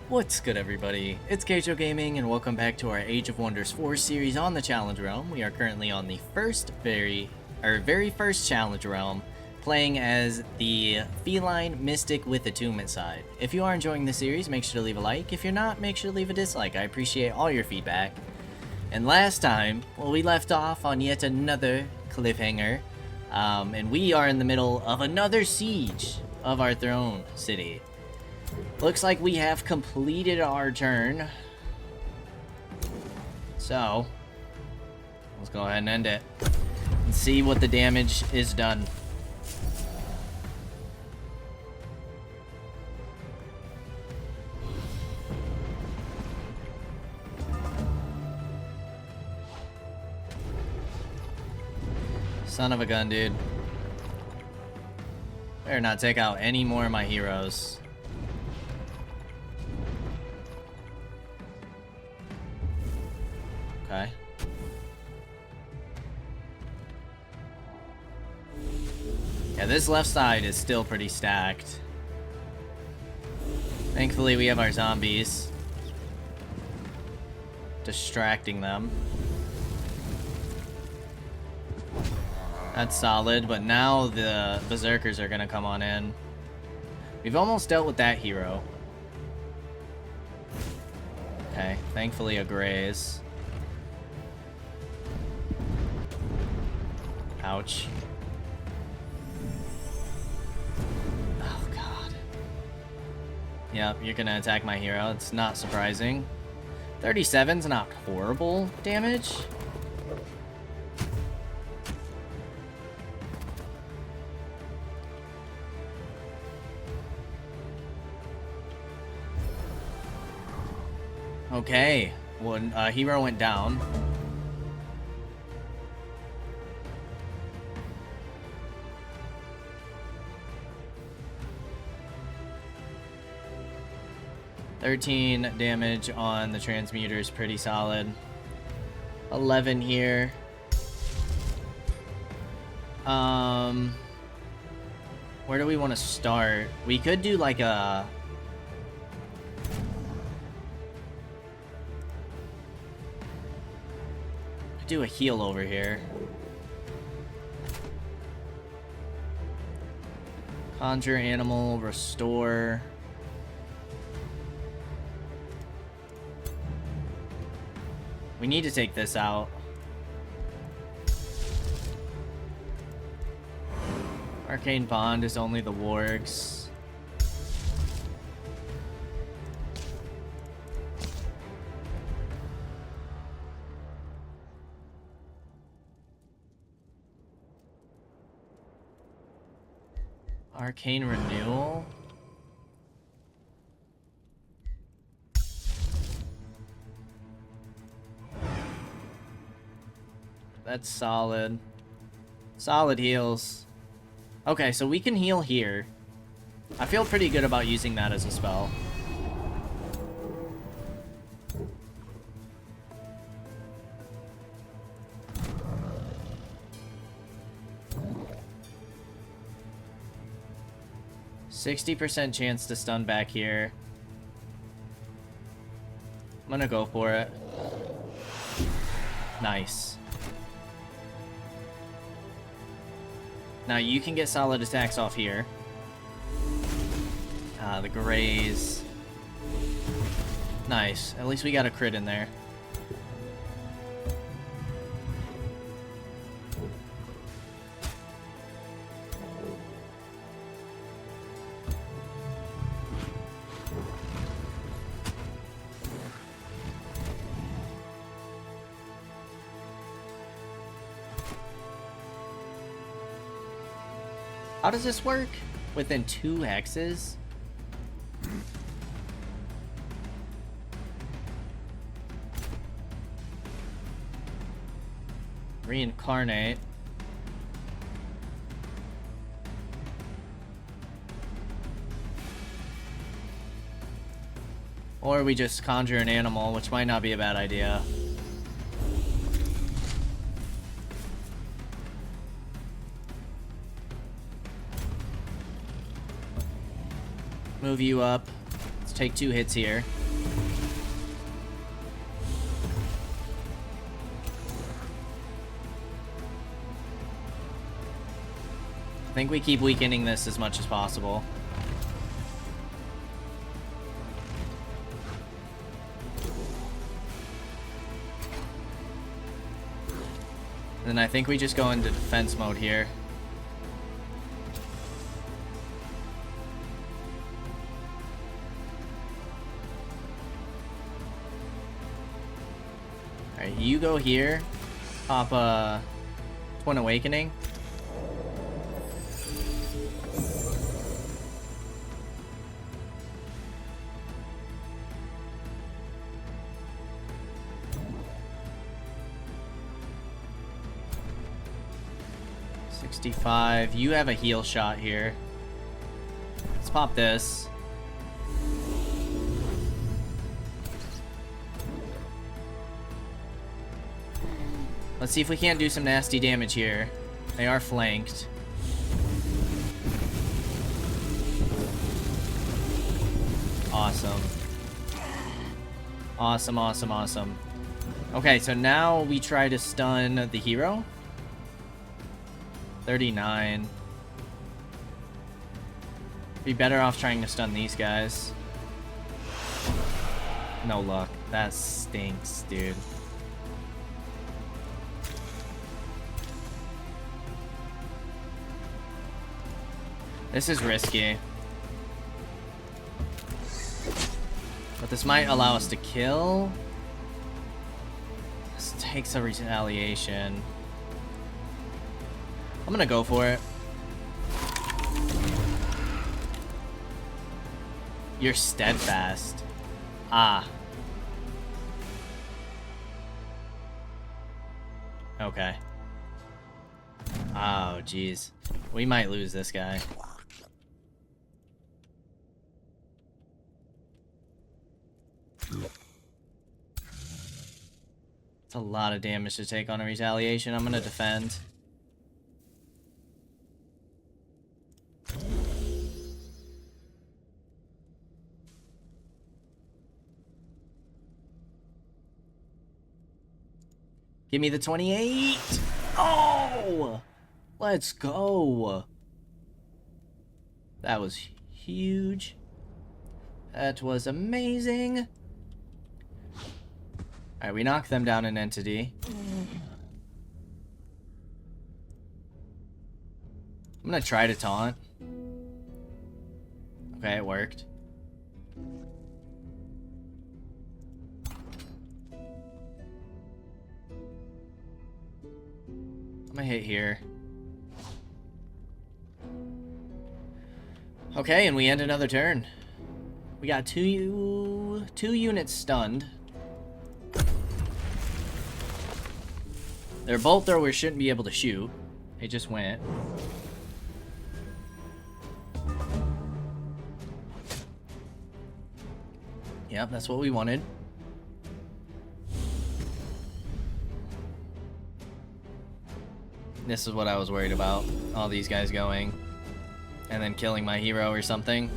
What's good, everybody? It's Kaige-O Gaming, and welcome back to our Age of Wonders 4 series on the Challenge Realm. We are currently on the very first Challenge Realm, playing as the Feline Mystic with Attunement side. If you are enjoying the series, make sure to leave a like. If you're not, make sure to leave a dislike. I appreciate all your feedback. And last time, well, we left off on yet another cliffhanger, and we are in the middle of another siege of our throne city. Looks like we have completed our turn. So, let's go ahead and end it. And see what the damage is done. Son of a gun, dude. Better not take out any more of my heroes. Okay. Yeah, this left side is still pretty stacked. Thankfully, we have our zombies distracting them. That's solid, but now the berserkers are gonna come on in. We've almost dealt with that hero. Okay, thankfully a graze. Ouch. Oh, God. Yep, you're gonna attack my hero. It's not surprising. 37's not horrible damage. Okay, one hero went down. $13 damage on the transmuter is pretty solid. 11 here. Where do we want to start? We could do like a... do a heal over here. Conjure animal, restore. We need to take this out. Arcane Bond is only the wargs. Arcane Renewal? That's solid. Solid heals. Okay, so we can heal here. I feel pretty good about using that as a spell. %60 chance to stun back here. I'm gonna go for it. Nice. Now you can get solid attacks off here. The graze. Nice. At least we got a crit in there. How does this work? Within 2 hexes? Reincarnate. Or we just conjure an animal, which might not be a bad idea. Move you up. Let's take 2 hits here. I think we keep weakening this as much as possible. And then I think we just go into defense mode here. Alright, you go here. Pop a Twin Awakening. You have a heal shot here. Let's pop this. Let's see if we can't do some nasty damage here. They are flanked. Awesome. Awesome, awesome, awesome. Okay, so now we try to stun the hero. 39. Be better off trying to stun these guys. No luck. That stinks, dude. This is risky. But this might allow us to kill. This takes a retaliation. I'm gonna go for it. You're steadfast. Ah. Okay. Oh, jeez. We might lose this guy. It's a lot of damage to take on a retaliation. I'm gonna defend. Give me the 28. Oh! Let's go. That was huge. That was amazing. Alright, we knocked them down an entity. I'm gonna try to taunt. Okay, it worked. I'm gonna hit here. Okay, and we end another turn. We got two units stunned. Their bolt throwers shouldn't be able to shoot. They just went. Yep, that's what we wanted. This is what I was worried about. All these guys going and then killing my hero or something.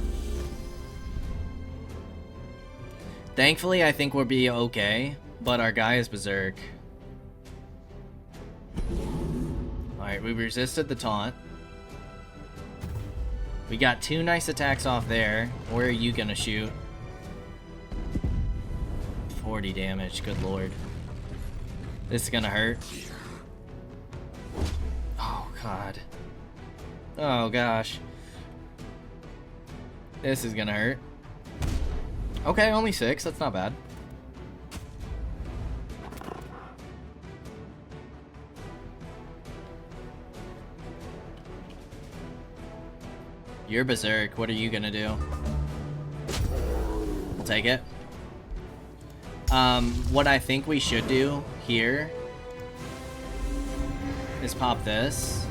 Thankfully, I think we'll be okay, but our guy is berserk. Alright, we resisted the taunt. We got 2 nice attacks off there. Where are you gonna shoot? 40 damage, good lord. This is gonna hurt. Oh god. Oh gosh. This is gonna hurt. Okay, only 6, that's not bad. You're berserk, what are you gonna do? We'll take it. What I think we should do here is pop this.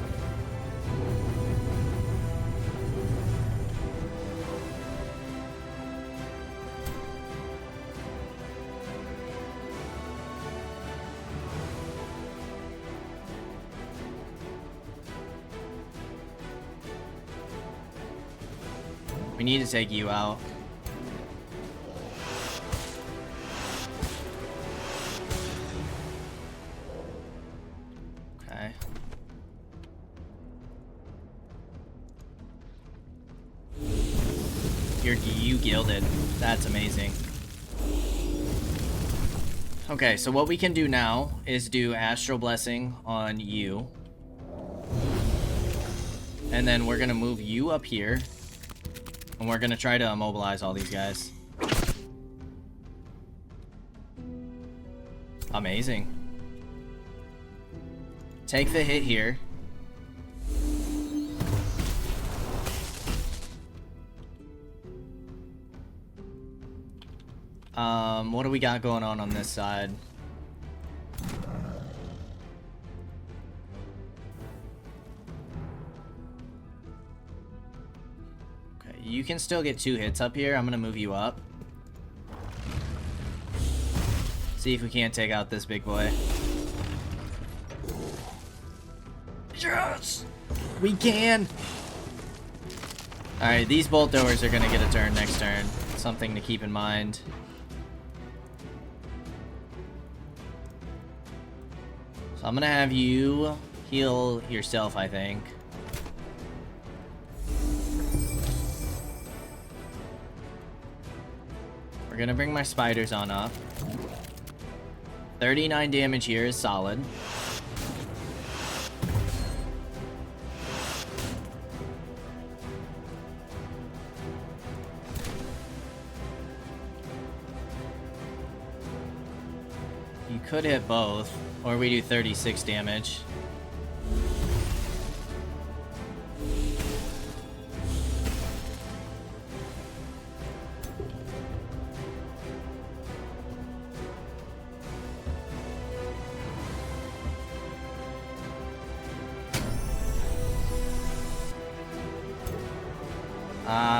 We need to take you out. you gilded. That's amazing. Okay, so what we can do now is do Astral Blessing on you. And then we're gonna move you up here. And we're gonna try to immobilize all these guys. Amazing. Take the hit here. What do we got going on this side? Okay, you can still get 2 hits up here. I'm gonna move you up. See if we can't take out this big boy. Yes! We can! Alright, these bolt throwers are gonna get a turn next turn. Something to keep in mind. So I'm gonna have you heal yourself, I think. We're gonna bring my spiders on up. 39 damage here is solid. You could hit both, or we do 36 damage.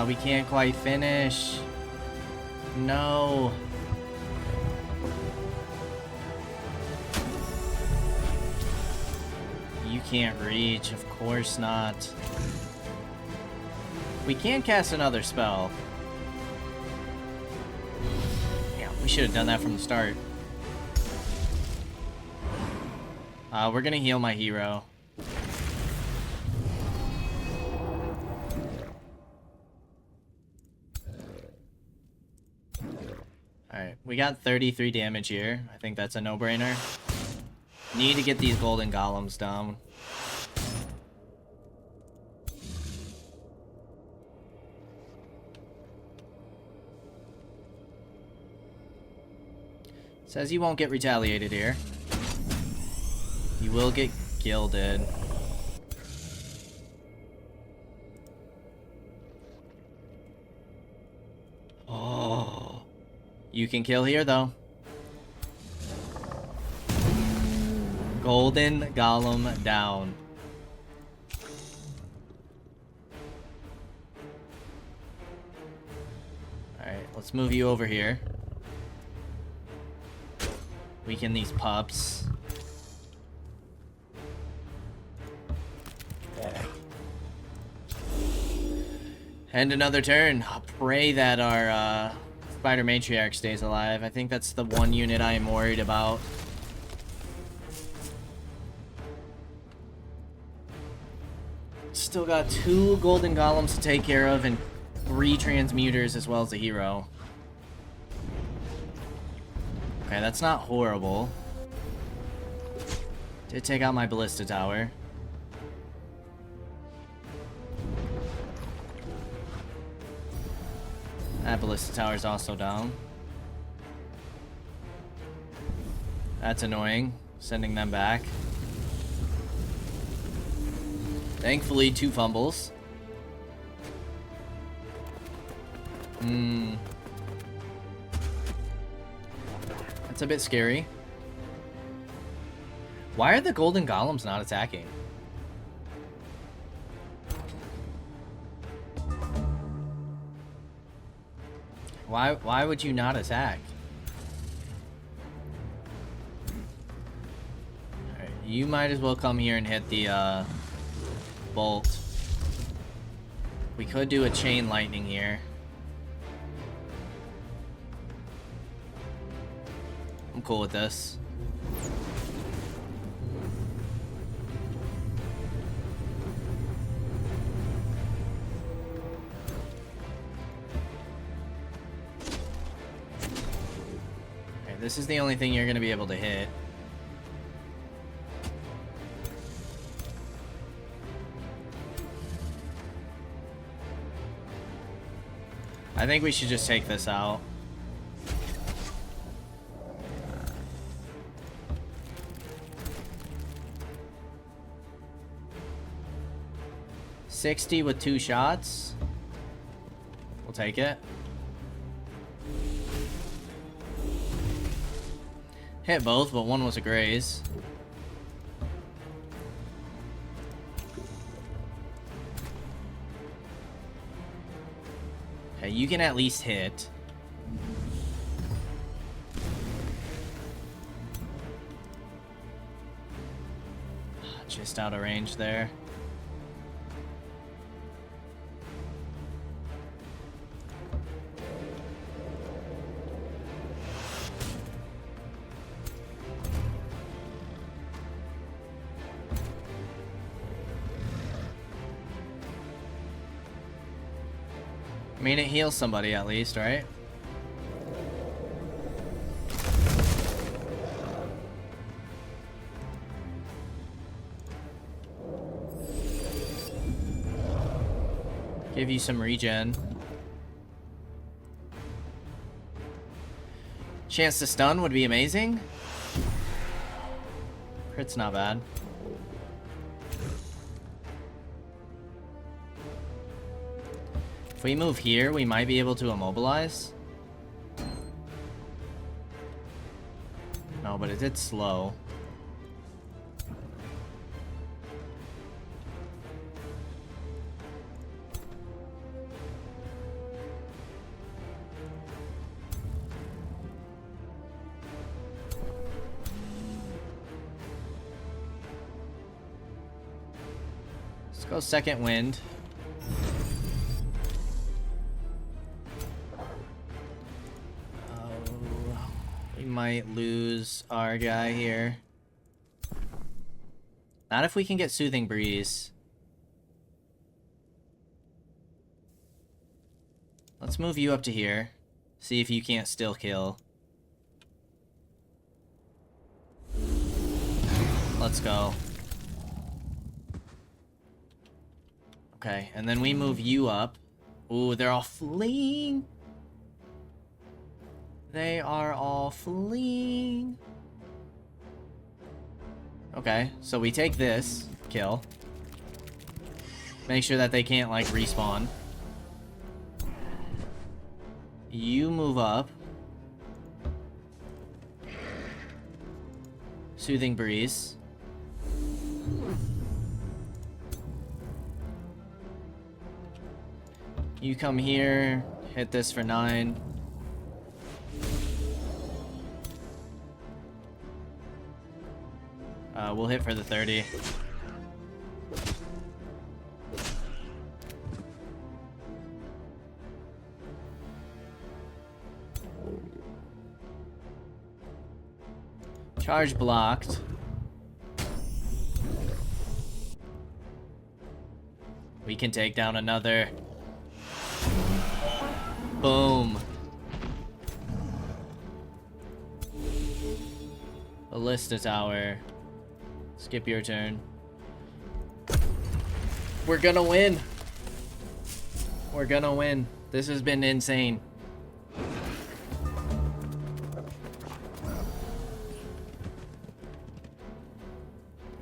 We can't quite finish. No. You can't reach, of course not. We can cast another spell. Yeah, we should have done that from the start. We're gonna heal my hero. Alright, we got 33 damage here. I think that's a no-brainer. Need to get these golden golems down. Says you won't get retaliated here. You will get gilded. Oh. You can kill here, though. Golden Golem down. Alright, let's move you over here. Weaken these pups. And another turn. I'll pray that our Spider Matriarch stays alive. I think that's the one unit I am worried about. Still got 2 golden golems to take care of and 3 transmuters as well as a hero. Okay, that's not horrible. Did take out my ballista tower. That ballista tower is also down. That's annoying. Sending them back. Thankfully, 2 fumbles. That's a bit scary. Why are the golden golems not attacking? Why would you not attack? Alright, you might as well come here and hit the bolt. We could do a chain lightning here. I'm cool with this. this is the only thing you're gonna be able to hit. I think we should just take this out. $60 with 2 shots. We'll take it. Hit both, but one was a graze. Okay, you can at least hit. Just out of range there. I mean, it heals somebody at least, right? Give you some regen. Chance to stun would be amazing. Crit's not bad. If we move here, we might be able to immobilize. No, but it did slow. Let's go second wind. Might lose our guy here. Not if we can get Soothing Breeze. Let's move you up to here. See if you can't still kill. Let's go. Okay, and then we move you up. Ooh, they're all fleeing. They are all fleeing. Okay, so we take this, kill. Make sure that they can't, like, respawn. You move up. Soothing Breeze. You come here, hit this for 9. We'll hit for the 30. Charge blocked. We can take down another. Boom. Ballista Tower. Skip your turn. We're gonna win. We're gonna win. This has been insane.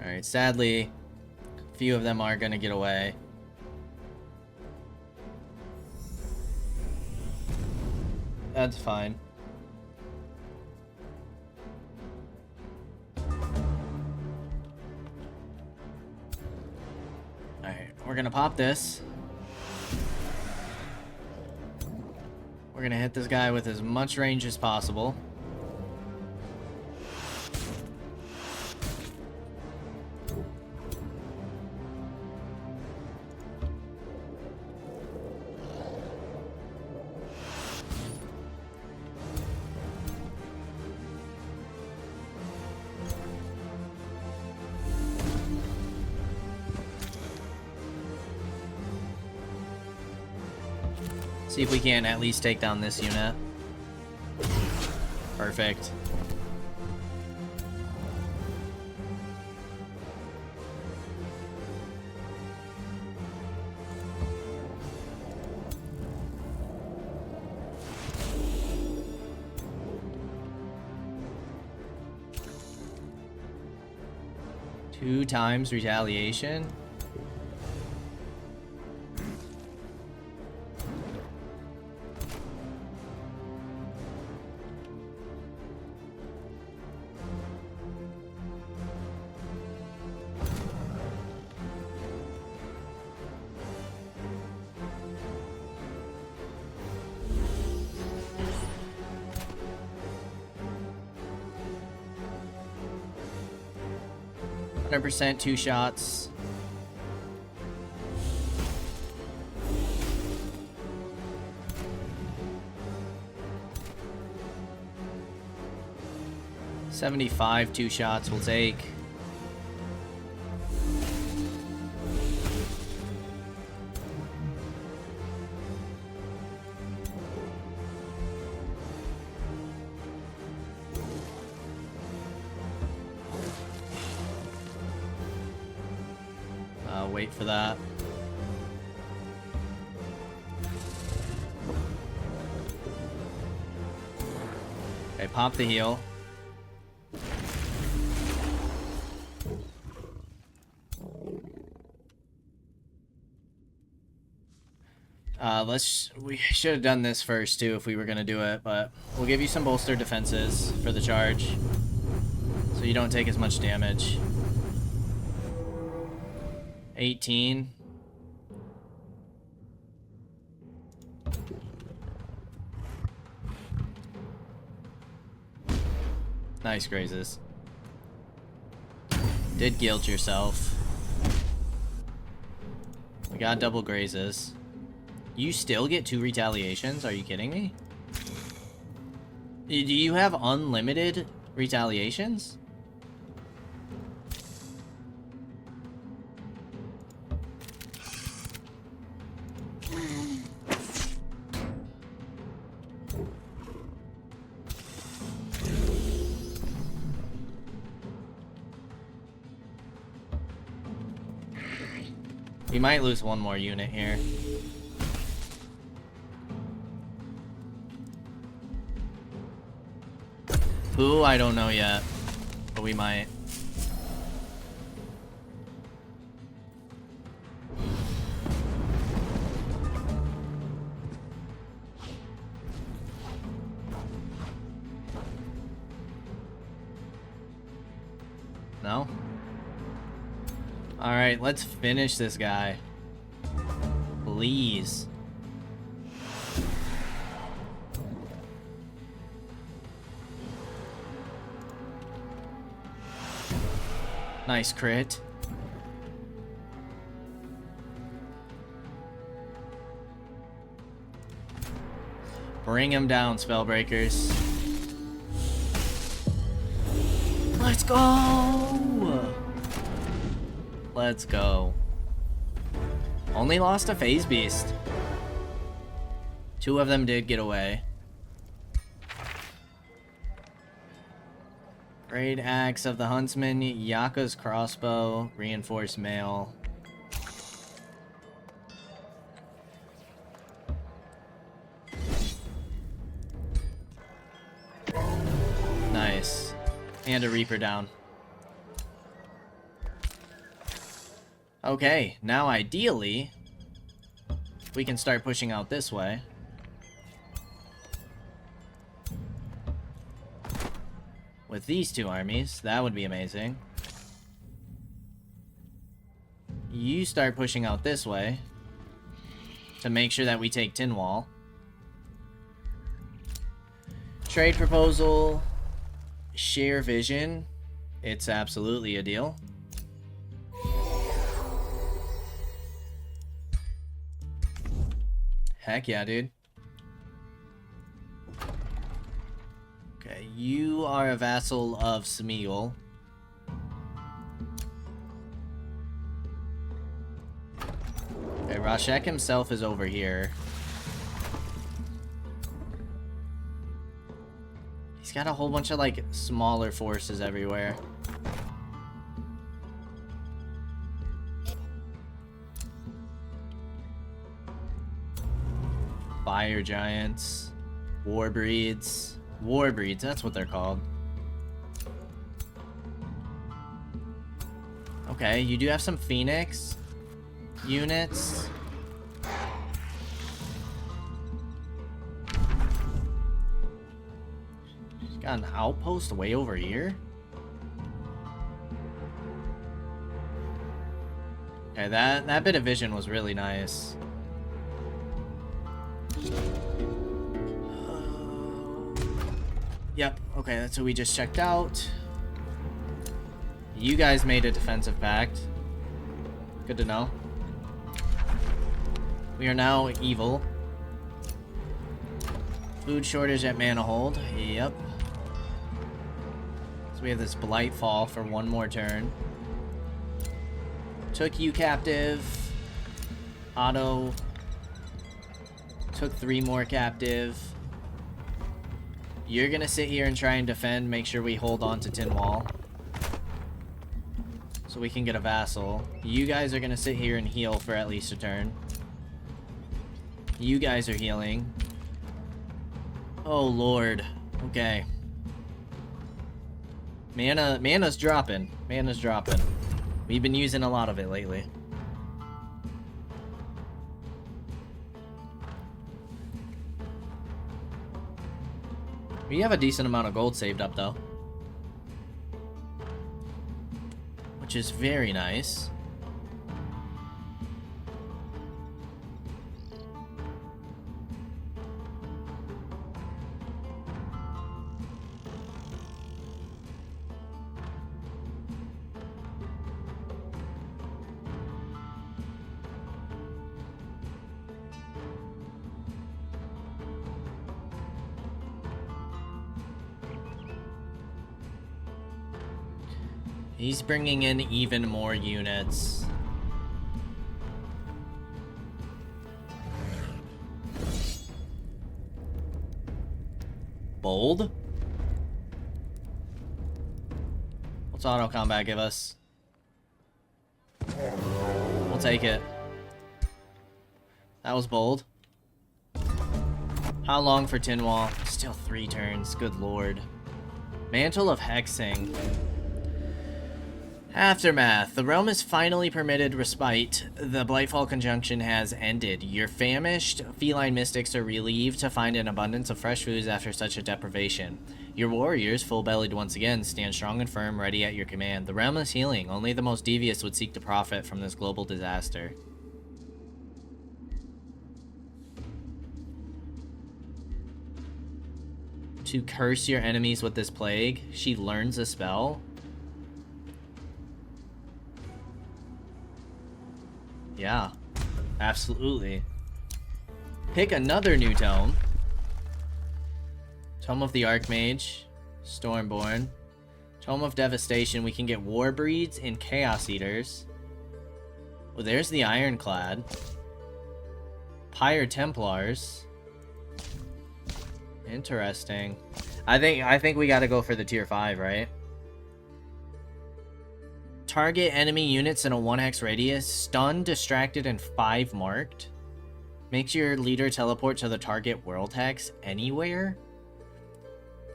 Alright, sadly, a few of them are gonna get away. That's fine. We're gonna pop this. We're gonna hit this guy with as much range as possible. See if we can at least take down this unit. Perfect. Two times retaliation. %, 2 shots. $75, 2 shots we'll take. Wait for that. Okay, pop the heal. We should have done this first too if we were gonna do it, but we'll give you some bolster defenses for the charge, so you don't take as much damage. 18. Nice grazes. Did guilt yourself. We got double grazes. You still get 2 retaliations? Are you kidding me? Do you have unlimited retaliations? We might lose one more unit here. Who? I don't know yet, but we might. No? Alright, let's finish this guy. Please. Nice crit. Bring him down, Spellbreakers. Let's go! Let's go. Only lost a Phase Beast. 2 of them did get away. Great Axe of the Huntsman, Yaka's Crossbow, Reinforced Mail. Nice. And a Reaper down. Okay, now ideally, we can start pushing out this way. With these 2 armies, that would be amazing. You start pushing out this way to make sure that we take Tin Wall. Trade proposal, share vision. It's absolutely a deal. Heck yeah, dude. Okay, you are a vassal of Smeagol. Okay, Rashek himself is over here. He's got a whole bunch of, like, smaller forces everywhere. Fire giants. War breeds. War breeds, that's what they're called. Okay, you do have some Phoenix units. She's got an outpost way over here. Okay, that bit of vision was really nice. Yep, okay, that's what we just checked out. You guys made a defensive pact. Good to know. We are now evil. Food shortage at Manihold. Yep. So we have this Blight Fall for one more turn. Took you captive. Otto. Took 3 more captive. You're gonna sit here and try and defend, make sure we hold on to Tin Wall. So we can get a vassal. You guys are gonna sit here and heal for at least a turn. You guys are healing. Oh lord. Okay. Mana's dropping. Mana's dropping. We've been using a lot of it lately. We have a decent amount of gold saved up, though. Which is very nice. He's bringing in even more units. Bold? What's auto combat give us? We'll take it. That was bold. How long for Tin Wall? Still 3 turns, good lord. Mantle of Hexing. Aftermath. The realm is finally permitted respite. The Blightfall conjunction has ended. Your famished feline mystics are relieved to find an abundance of fresh foods after such a deprivation. Your warriors, full-bellied once again, stand strong and firm, ready at your command. The realm is healing. Only the most devious would seek to profit from this global disaster. To curse your enemies with this plague, she learns a spell. Yeah, absolutely. Pick another new tome. Tome of the Archmage, Stormborn. Tome of Devastation, we can get War Breeds and Chaos Eaters. Well, there's the Ironclad. Pyre Templars. Interesting. I think we gotta go for the tier 5, right? Target enemy units in a 1-hex radius, stunned, distracted, and 5 marked. Makes your leader teleport to the target world hex anywhere.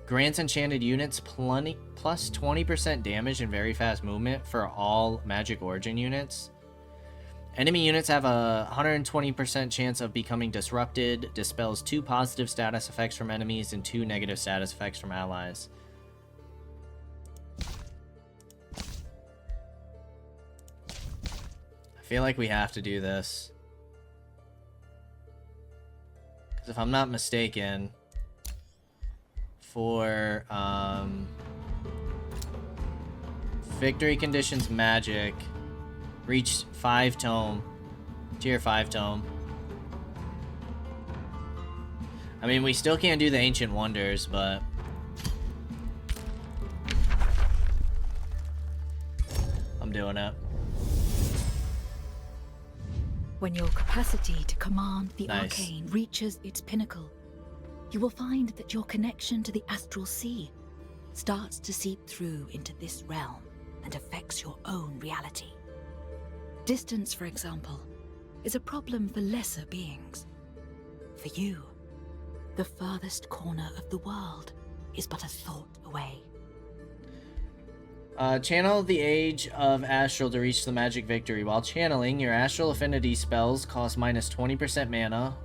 Grants enchanted units plus 20% damage and very fast movement for all Magic Origin units. Enemy units have a 120% chance of becoming disrupted, dispels 2 positive status effects from enemies and 2 negative status effects from allies. I feel like we have to do this. Because if I'm not mistaken, for victory conditions magic, reach 5 tome, tier 5 tome. I mean, we still can't do the Ancient Wonders, but I'm doing it. When your capacity to command the Nice. arcane reaches its pinnacle, you will find that your connection to the astral sea starts to seep through into this realm and affects your own reality. Distance, for example, is a problem for lesser beings. For you, the farthest corner of the world is but a thought away. Channel the Age of Astral to reach the magic victory. While channeling, your astral affinity spells cost minus 20% mana,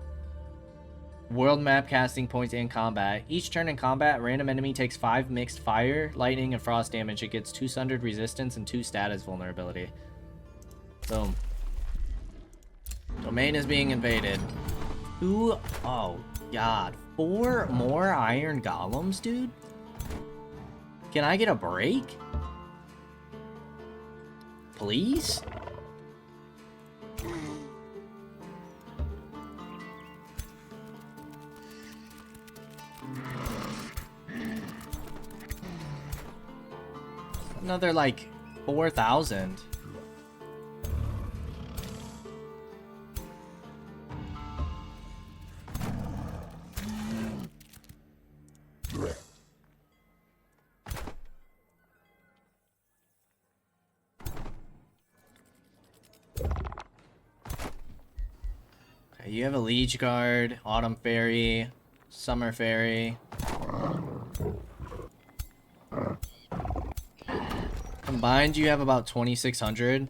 world map casting points in combat. Each turn in combat, a random enemy takes 5 mixed fire, lightning, and frost damage. It gets 2 sundered resistance and 2 status vulnerability. Boom. Domain is being invaded. Oh god. 4 more iron golems, dude? Can I get a break? Please? Another, like, 4,000. Okay, you have a Liege Guard, Autumn Fairy, Summer Fairy. Combined, you have about 2,600.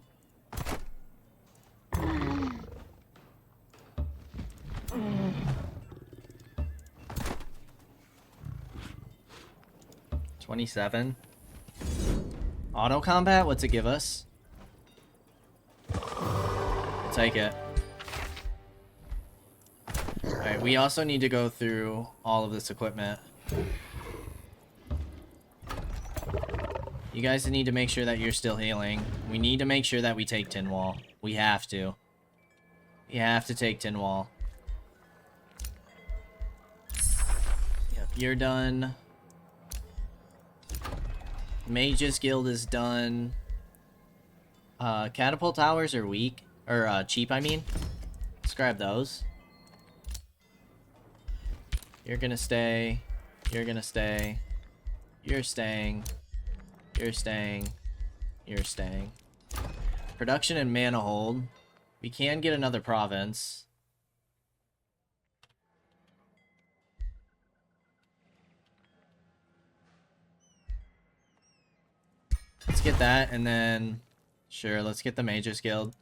$27. Auto combat, what's it give us? I'll take it. Alright, we also need to go through all of this equipment. You guys need to make sure that you're still healing. We need to make sure that we take Tin Wall. We have to. We have to take Tin Wall. Yep, you're done. Mage's Guild is done. Catapult towers are weak. Or, cheap, I mean. Let's grab those. You're gonna stay. You're gonna stay. You're staying. You're staying. You're staying. Production and mana hold. We can get another province. Let's get that, and then... Sure, let's get the Mage's Guild.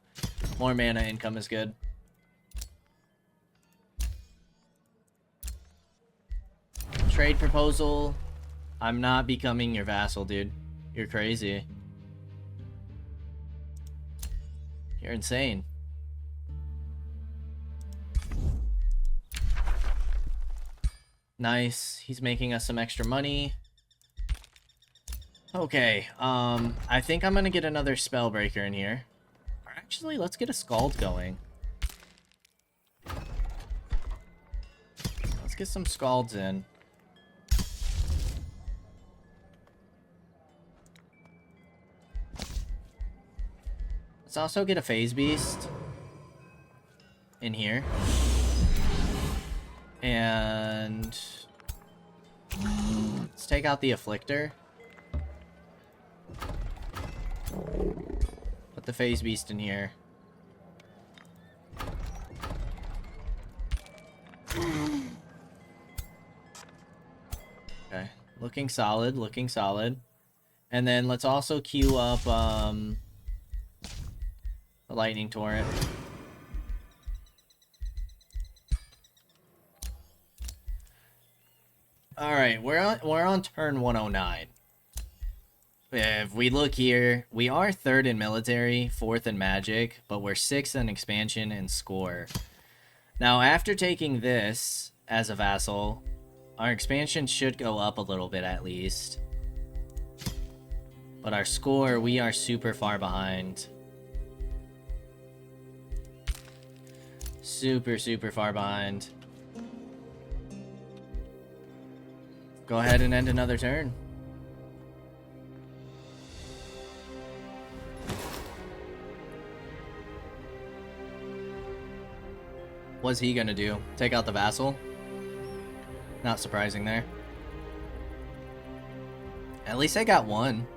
More mana income is good. Trade proposal. I'm not becoming your vassal, dude. You're crazy. You're insane. Nice. He's making us some extra money. Okay, I think I'm gonna get another Spellbreaker in here. Or actually, let's get a Scald going. Let's get some Scalds in. Let's also get a Phase Beast in here. And let's take out the Afflictor. Put the Phase Beast in here. Okay, looking solid, looking solid. And then let's also queue up the Lightning Torrent. Alright, we're on turn 109. If we look here, we are 3rd in military, 4th in magic, but we're 6th in expansion and score. Now, after taking this as a vassal, our expansion should go up a little bit at least. But our score, we are super far behind. Super, super far behind. Go ahead and end another turn. What's he gonna do? Take out the vassal? Not surprising there. At least I got one.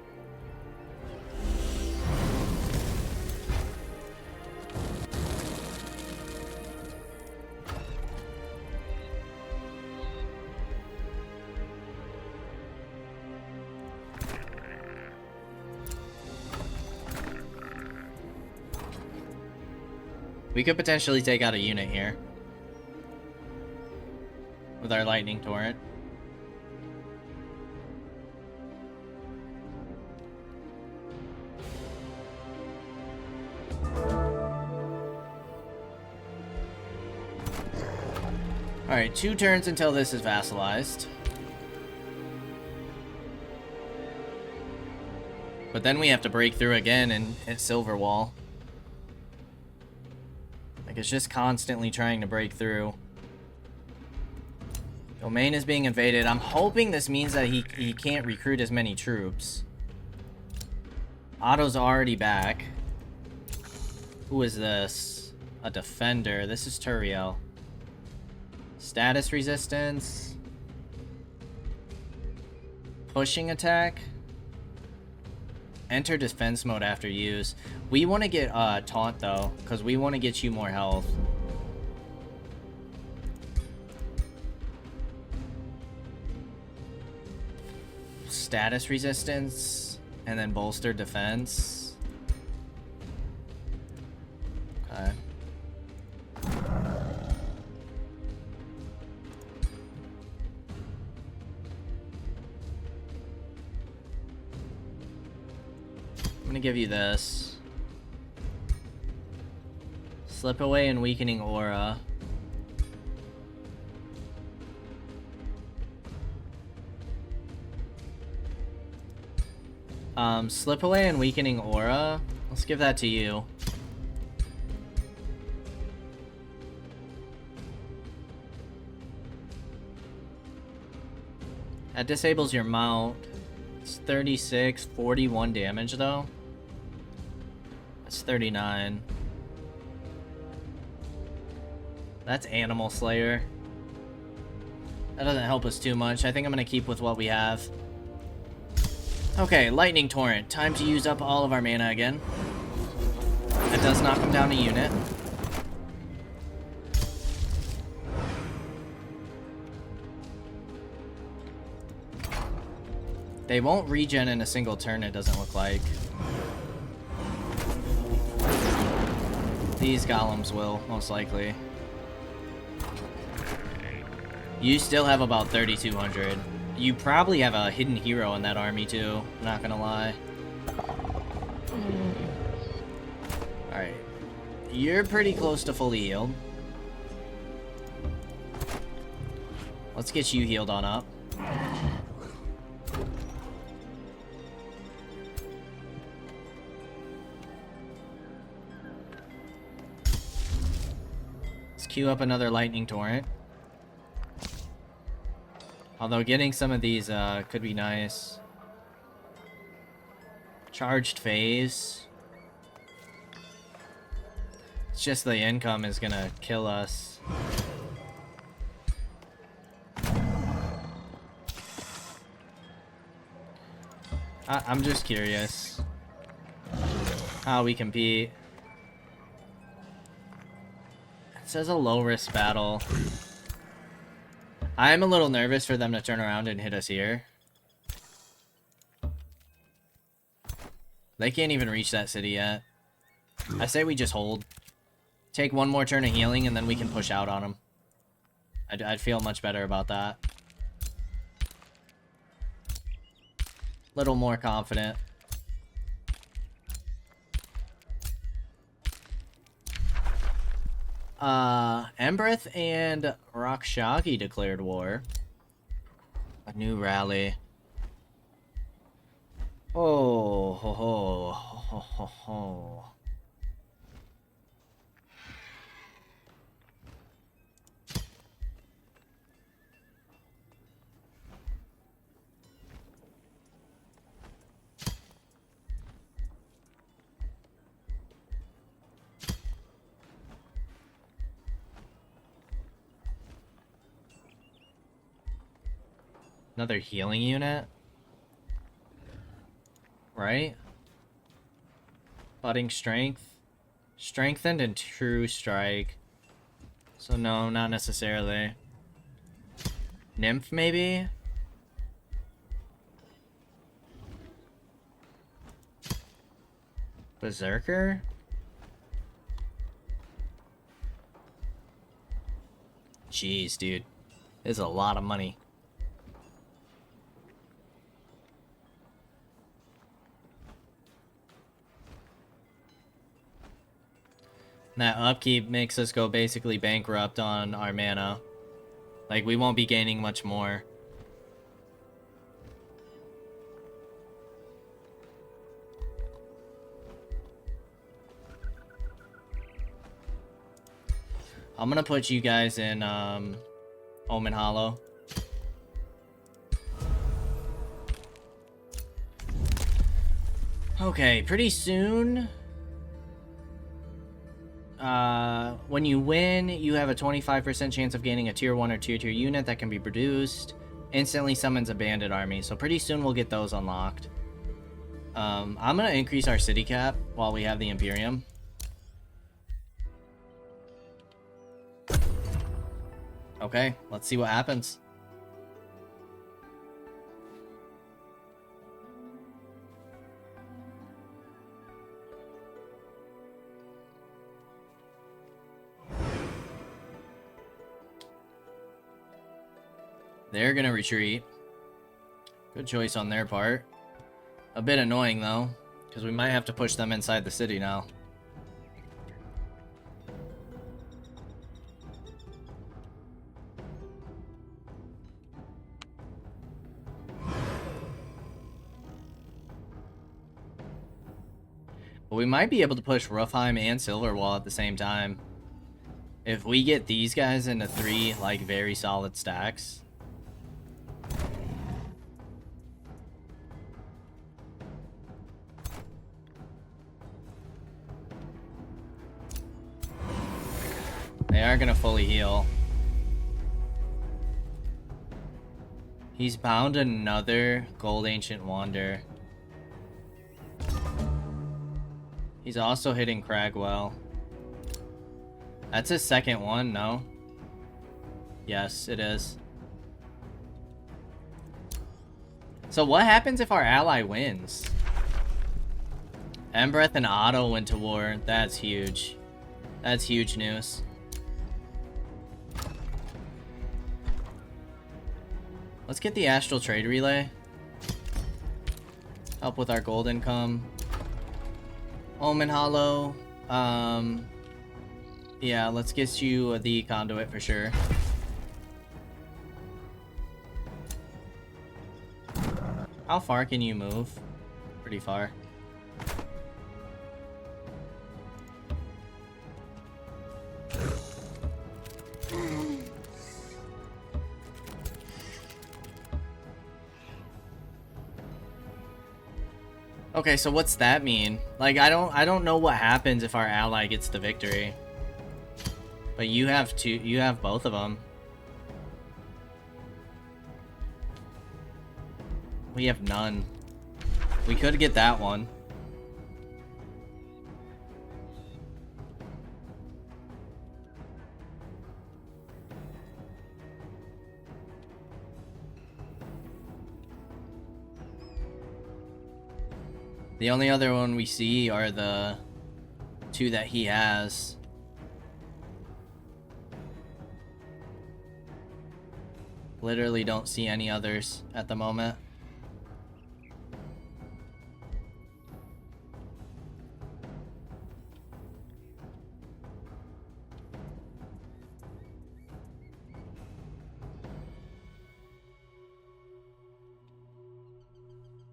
We could potentially take out a unit here with our lightning torrent. Alright, 2 turns until this is vassalized. But then we have to break through again and hit Silver Wall. Like, it's just constantly trying to break through. Domain is being invaded. I'm hoping this means that he can't recruit as many troops. Otto's already back. Who is this? A defender. This is Turiel. Status resistance. Pushing attack. Enter defense mode after use. We want to get taunt though, because we want to get you more health. Status resistance, and then bolster defense. Okay. I'm gonna give you this. Slip away and weakening aura. Slip away and weakening aura. Let's give that to you. That disables your mount. It's 36, 41 damage though. That's 39. That's Animal Slayer. That doesn't help us too much. I think I'm gonna keep with what we have. Okay, Lightning Torrent. Time to use up all of our mana again. That does knock him down a unit. They won't regen in a single turn, it doesn't look like. These golems will, most likely. You still have about 3,200. You probably have a hidden hero in that army too, not gonna lie. Alright. You're pretty close to fully healed. Let's get you healed on up. Let's queue up another Lightning Torrent. Although getting some of these could be nice. Charged phase. It's just the income is gonna kill us. I'm just curious how we compete. It says a low risk battle. I'm a little nervous for them to turn around and hit us here. They can't even reach that city yet. I say we just hold. Take one more turn of healing and then we can push out on them. I'd feel much better about that. Little more confident. Embreth and Rakshagi declared war. A new rally. Oh, ho, ho, ho, ho, ho. Another healing unit. Right? Budding strength. Strengthened and true strike. So no, not necessarily. Nymph, maybe? Berserker? Jeez, dude. This is a lot of money. That upkeep makes us go basically bankrupt on our mana. Like, we won't be gaining much more. I'm gonna put you guys in, Omen Hollow. Okay, pretty soon... when you win, you have a 25% chance of gaining a tier 1 or tier 2 unit that can be produced. Instantly summons a bandit army, so pretty soon we'll get those unlocked. I'm gonna increase our city cap while we have the Imperium. Okay, let's see what happens. They're gonna retreat. Good choice on their part. A bit annoying though, because we might have to push them inside the city now. But we might be able to push Roofheim and Silverwall at the same time. If we get these guys into 3, like, very solid stacks. They are gonna fully heal. He's bound another Gold Ancient Wander. He's also hitting Cragwell. That's his second one, no? Yes, it is. So what happens if our ally wins? Embereth and Otto went to war. That's huge. That's huge news. Let's get the Astral Trade Relay. Help with our gold income. Omen Hollow. Yeah, let's get you the conduit for sure. How far can you move? Pretty far. Okay, so what's that mean? Like, I don't know what happens if our ally gets the victory. But you have both of them. We have none. We could get that one. The only other one we see are the 2 that he has. Literally don't see any others at the moment.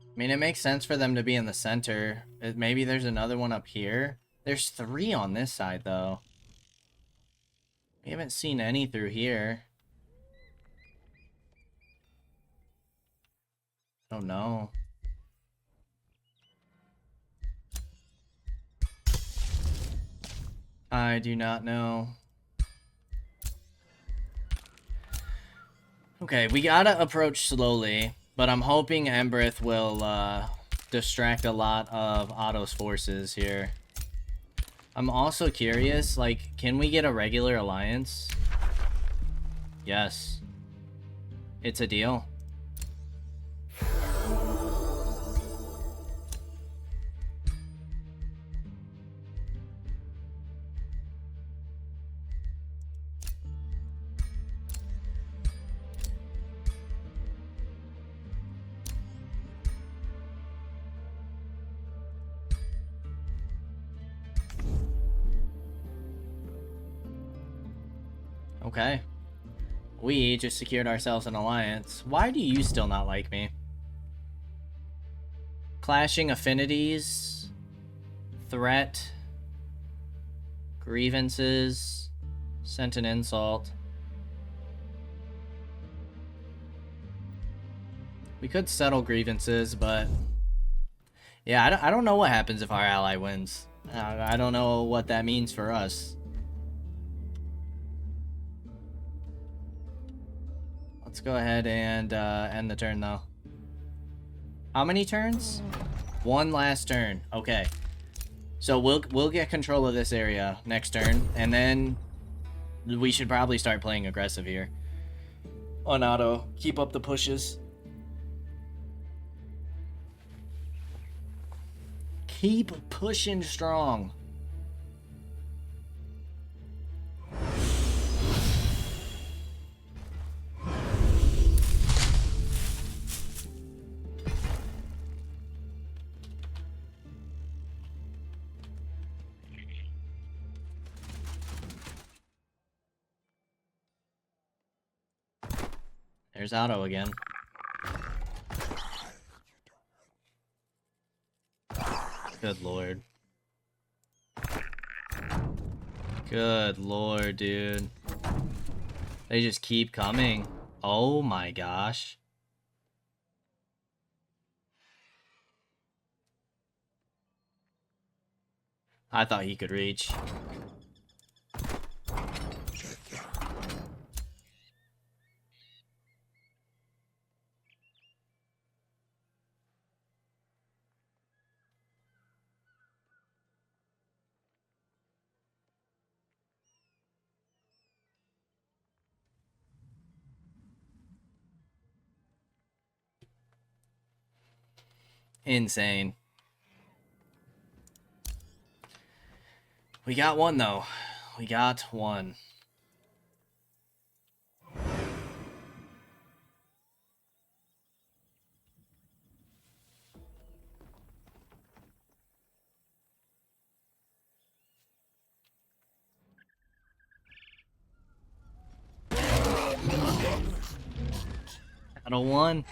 I mean, it makes sense for them to be in the center. Maybe there's another one up here. There's 3 on this side, though. We haven't seen any through here. Oh, no. I do not know. Okay, we gotta approach slowly, but I'm hoping Embrith will distract a lot of Otto's forces here. I'm also curious, like, can we get a regular alliance? Yes. It's a deal. Okay. We just secured ourselves an alliance. Why do you still not like me? Clashing affinities. Threat. Grievances. Sent an insult. We could settle grievances, but... yeah, I don't know what happens if our ally wins. I don't know what that means for us. Let's go ahead and end the turn, though. How many turns? One last turn. Okay. So we'll get control of this area next turn, and then we should probably start playing aggressive here. On Otto. Keep up the pushes. Keep pushing strong. There's Otto again. Good lord. Good lord, dude. They just keep coming. Oh my gosh. I thought he could reach. Insane. We got one, though. We got one. Out of one.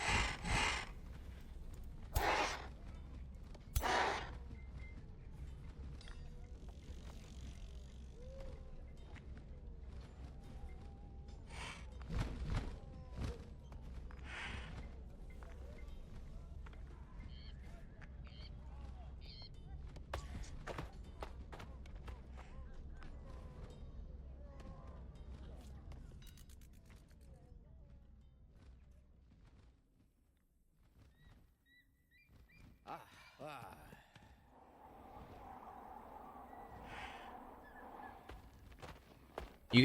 You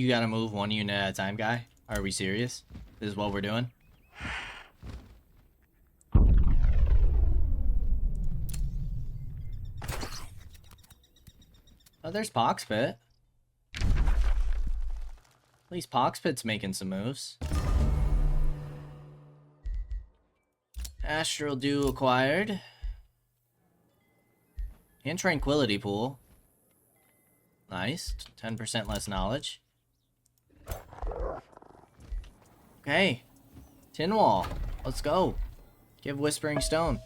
gotta move one unit at a time, guy. Are we serious? This is what we're doing? Oh, there's Poxpit. At least Poxpit's making some moves. Astral Dew acquired. And Tranquility Pool. Nice. 10% less knowledge. Okay. Tin Wall. Let's go. Give Whispering Stone.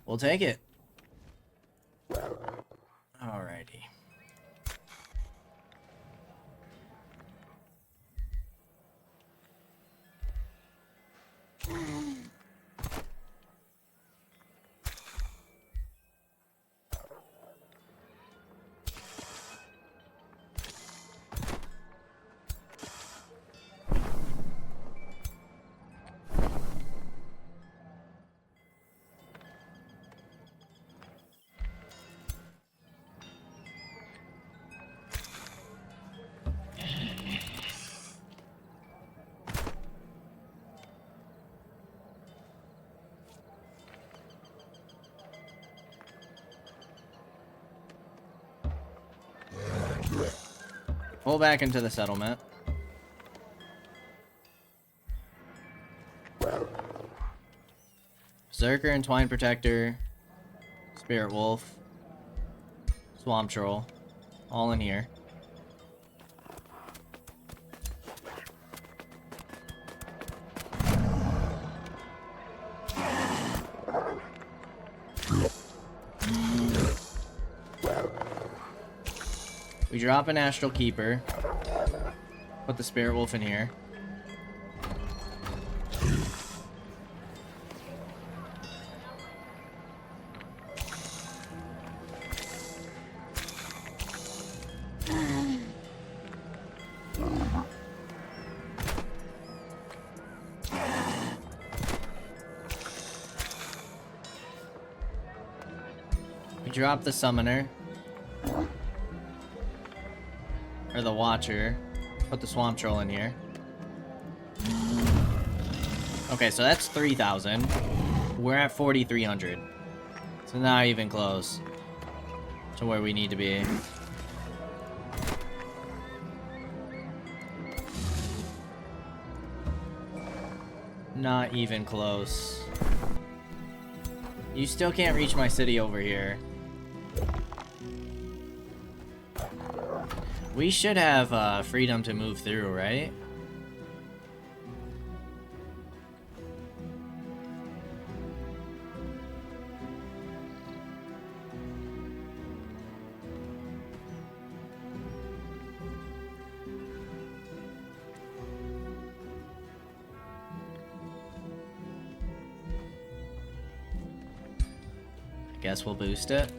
We'll take it. Alrighty. Pull back into the settlement. Berserker and Twine Protector. Spirit Wolf. Swamp Troll. All in here. We drop an Astral Keeper. Put the Spirit Wolf in here. We drop the Summoner. Or the Watcher. Put the Swamp Troll in here. Okay, so that's 3,000. We're at 4,300. So not even close to where we need to be. Not even close. You still can't reach my city over here. We should have freedom to move through, right? I guess we'll boost it.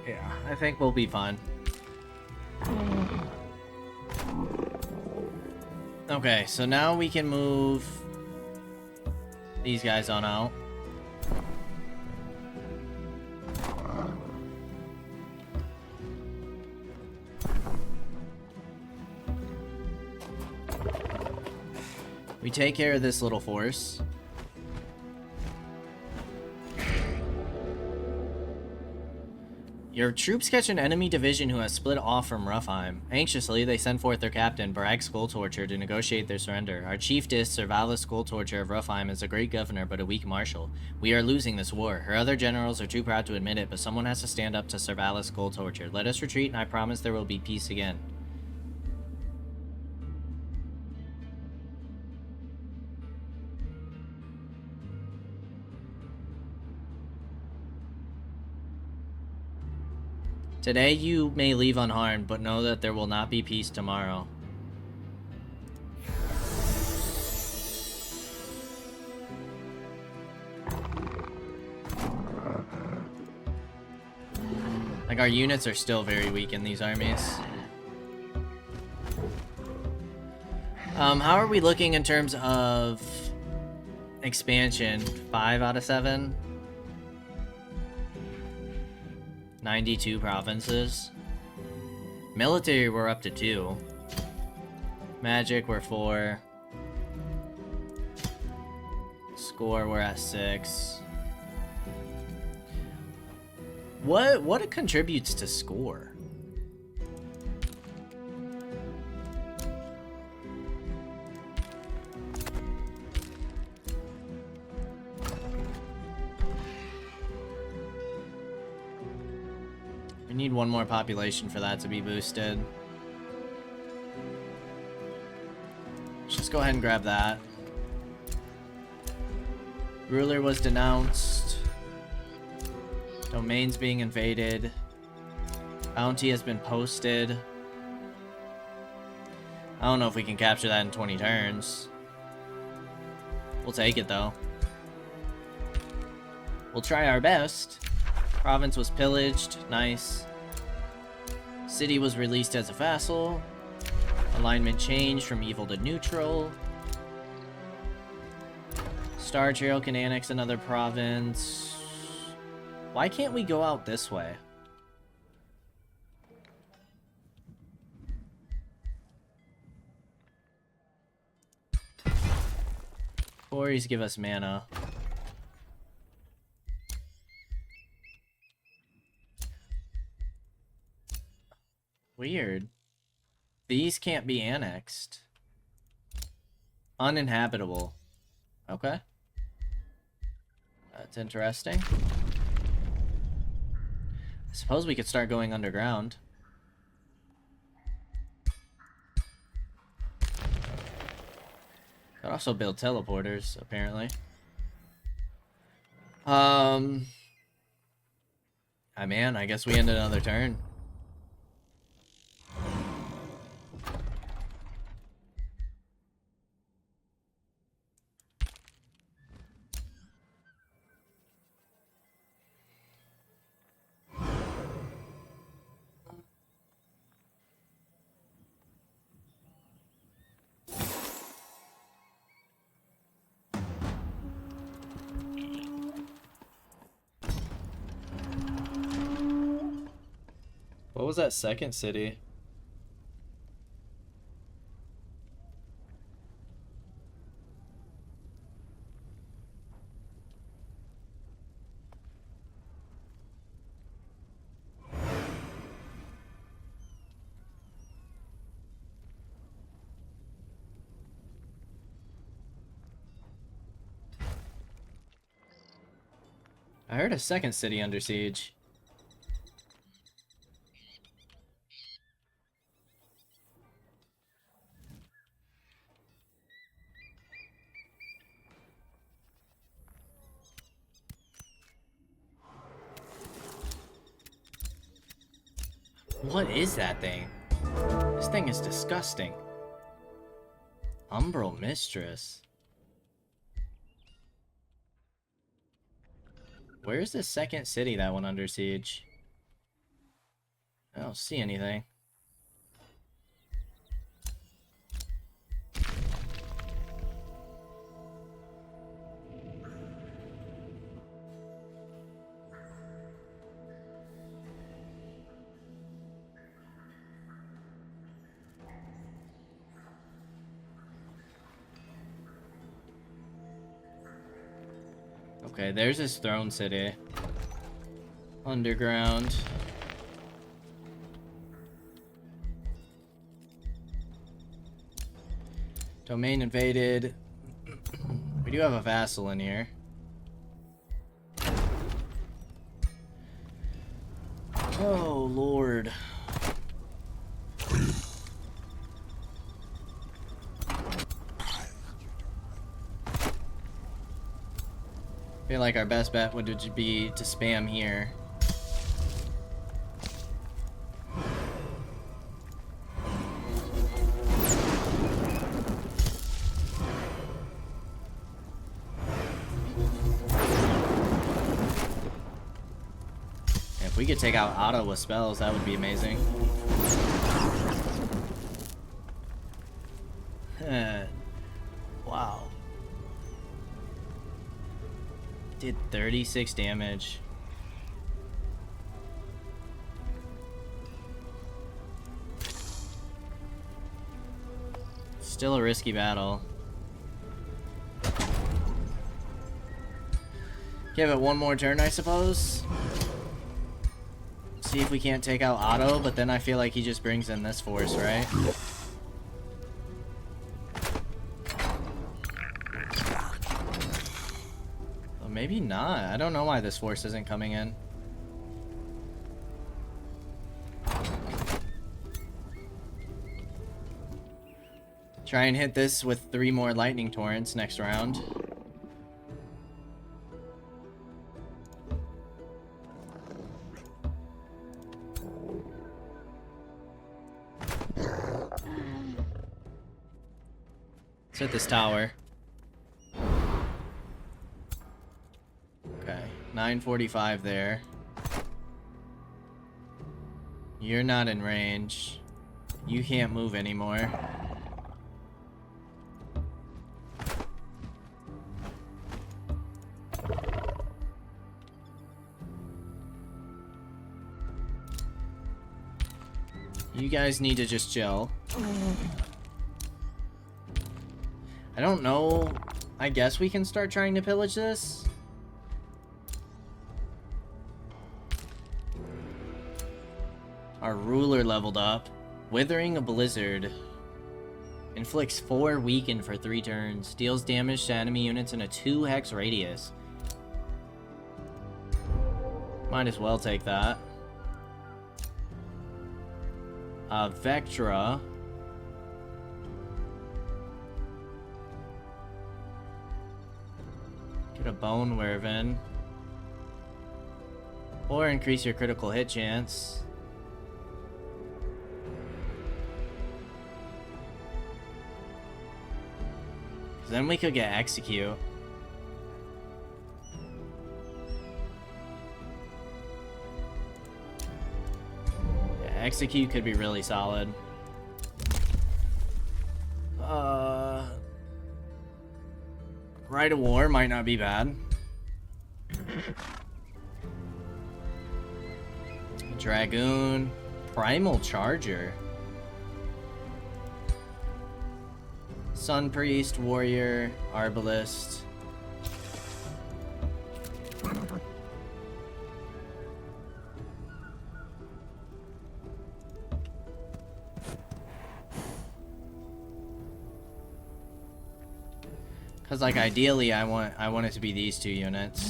Yeah, I think we'll be fine. Okay, so now we can move these guys on out. We take care of this little force. Your troops catch an enemy division who has split off from Ruffheim. Anxiously, they send forth their captain, Barag Skulltorture, to negotiate their surrender. Our chief dis, Servalis Skulltorture of Ruffheim, is a great governor but a weak marshal. We are losing this war. Her other generals are too proud to admit it, but someone has to stand up to Servalis Skulltorture. Let us retreat, and I promise there will be peace again. Today you may leave unharmed, but know that there will not be peace tomorrow. Like, our units are still very weak in these armies. How are we looking in terms of expansion? 5 out of 7? 92 provinces. Military, we're up to 2. Magic, we're 4. Score, we're at 6. What contributes to score? We need one more population for that to be boosted. Let's just go ahead and grab that. Ruler was denounced. Domains being invaded. Bounty has been posted. I don't know if we can capture that in 20 turns. We'll take it though. We'll try our best. Province was pillaged. Nice. City was released as a vassal. Alignment changed from evil to neutral. Star Trail can annex another province. Why can't we go out this way? Quarries give us mana. Weird. These can't be annexed. Uninhabitable. Okay. That's interesting. I suppose we could start going underground. Could also build teleporters, apparently. Man, I guess we end another turn. What was that second city? I heard a second city under siege. What is that thing? This thing is disgusting. Umbral Mistress. Where's the second city that went under siege? I don't see anything. Okay, there's his throne city. Underground. Domain invaded. We do have a vassal in here. Oh, Lord. I feel like our best bet would be to spam here. If we could take out Otto with spells, that would be amazing. Wow. Did 36 damage. Still a risky battle. Give it one more turn, I suppose. See if we can't take out Otto, but then I feel like he just brings in this force, right? Well, maybe not. I don't know why this force isn't coming in. Try and hit this with 3 more lightning torrents next round. Let's hit this tower. Okay, 945 there. You're not in range. You can't move anymore. You guys need to just chill. I don't know I guess we can start trying to pillage this. Our ruler leveled up. Withering a Blizzard. Inflicts 4 weaken for 3 turns. Deals damage to enemy units in a 2 hex radius. Might as well take that. Vectra. Get a Bone Wyvern. Or increase your critical hit chance. Then we could get Execute. Yeah, Execute could be really solid. Rite of War might not be bad. Dragoon. Primal Charger. Sun Priest, Warrior, Arbalist. Cause like ideally I want it to be these 2 units.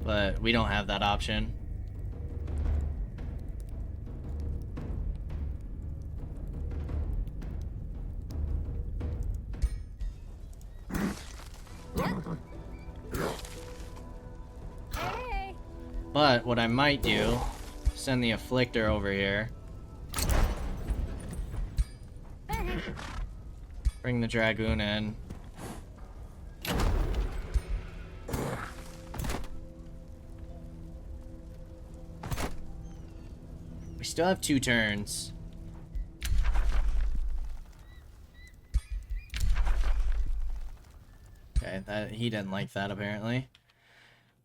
But we don't have that option. But what I might do, send the Afflictor over here. Bring the Dragoon in. We still have 2 turns. Okay, he didn't like that apparently.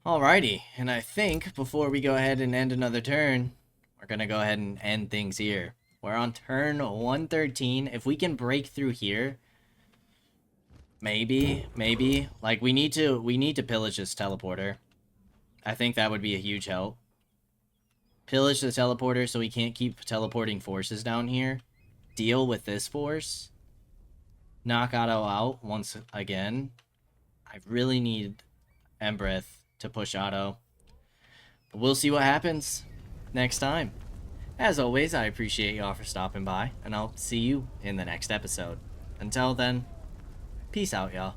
Alrighty, and I think before we go ahead and end another turn, we're gonna go ahead and end things here. We're on turn 113. If we can break through here, maybe, like we need to pillage this teleporter. I think that would be a huge help. Pillage the teleporter so we can't keep teleporting forces down here. Deal with this force. Knock Otto out once again. I really need Embreth to push Otto. But we'll see what happens next time. As always, I appreciate y'all for stopping by, and I'll see you in the next episode. Until then, peace out, y'all.